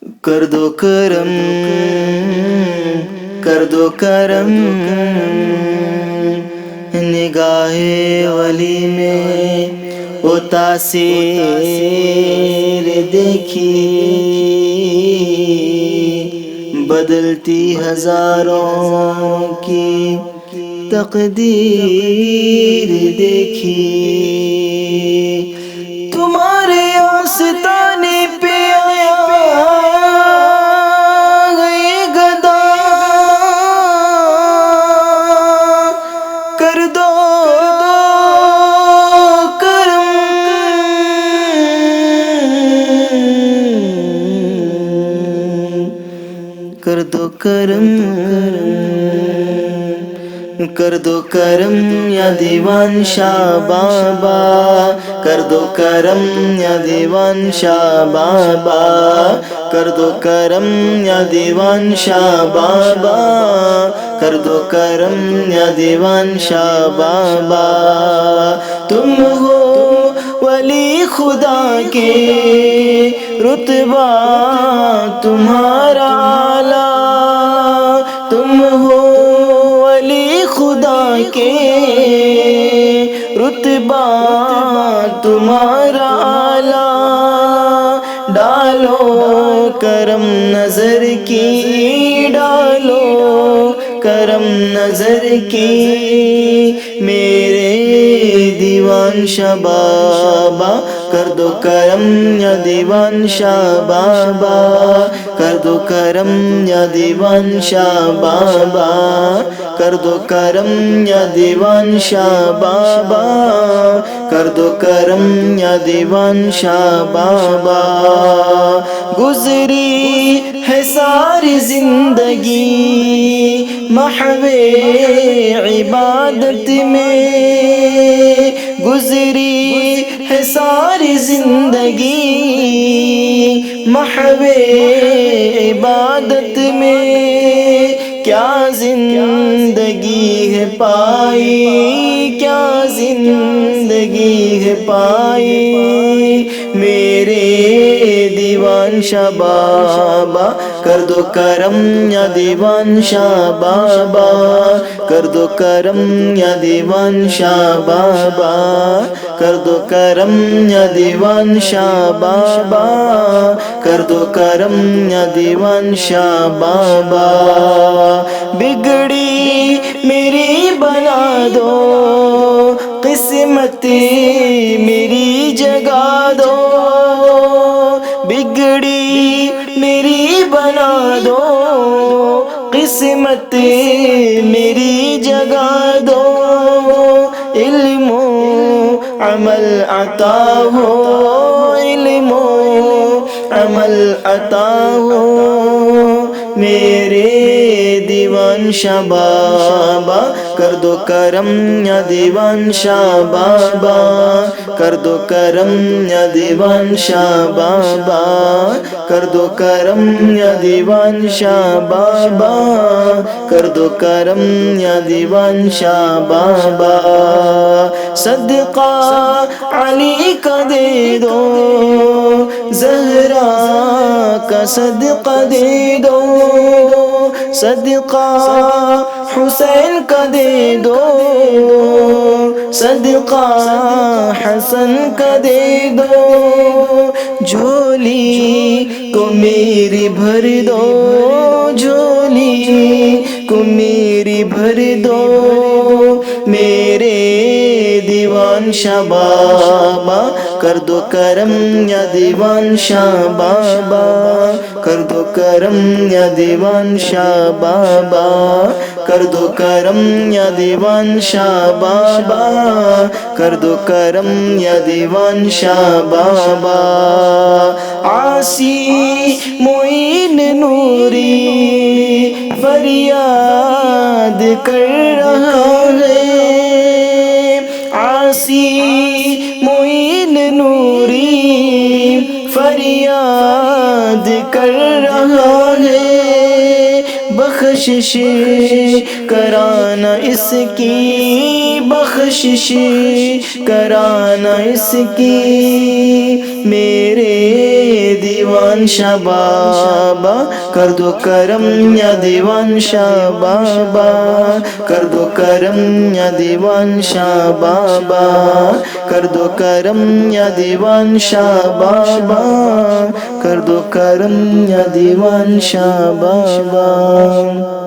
کر دو کرم، کر دو کرم، نگاہ ولی میں وہ تاثیر دیکھی، بدلتی ہزاروں کی تقدیر دیکھی، تمہارے آستانے پہ آیا گئے گدا، کر دو کرم، کر دو کرم، کر دو کرم یا دیوان شاہ بابا، کر دو کرم یا دیوان شاہ بابا، کر دو کرم یا دیوان شاہ بابا، کر دو کرم یا دیوان شاہ بابا، تم ہو ولی خدا کے رتبہ تمہارا اعلیٰ، تم ہو ولی خدا کے رتبہ تمہارا اعلیٰ، ڈالو کرم نظر کی، ڈالو کرم نظر کی، میرے دیوان شاہ بابا، کر دو کرم یا دیوان شاہ بابا، کر دو کرم یا دیوان شاہ بابا، کر دو کرم یا دیوان شاہ بابا، کر دو کرم یا دیوان شاہ بابا، گزری ہے ساری زندگی محو عبادت میں، گزری ہے ساری زندگی محو عبادت میں، کیا زندگی ہے پائی، کیا زندگی ہے پائی، میرے دیوان شاہ بابا، کر دو کرم یا دیوان شاہ بابا، کر دو کرم یا دیوان شاہ بابا، کر دو کرم یا دیوان شاہ بابا، کر دو کرم یا دیوان شاہ بابا، بگڑی میری بنا دو، قسمت میری جگا دو، بگڑی میری بنا دو، قسمت میری جگا دو، علم و عمل عطا ہو، علم و عمل عطا ہو، میرے دیوان شاہ بابا، کر دو کرم یا دیوان شاہ بابا، کر دو کرم یا دیوان شاہ بابا، کر دو کرم یا دیوان شاہ بابا، کر دو کرم یا دیوان شاہ بابا، صدقہ علی کا دے دو، زہرا کا صدقہ دے دو، صدقہ حسین کا دے دو، صدقہ حسن کا دے دو، جھولی کو میری بھر دو، جھولی کو میری بھر دو، میرے دیوان شاہ بابا، کر دو کرم یا دیوان شاہ بابا، کر دو کرم یا دیوان شاہ بابا، کر دو کرم یا دیوان شاہ بابا، کر دو کرم یا دیوان شاہ بابا، عاصی معین نوری فریاد کر رہا ہے، عاصی معین نوری فریاد کر رہا ہے، بخشش کرانا اس کی بخشش کرانا اس کی میرے دیوان شاہ بابا کر دو کرم یا دیوان شاہ بابا کر دو کرم یا دیوان شاہ بابا کر دو کرم یا دیوان شاہ بابا کر دو کرم یا دیوان شاہ بابا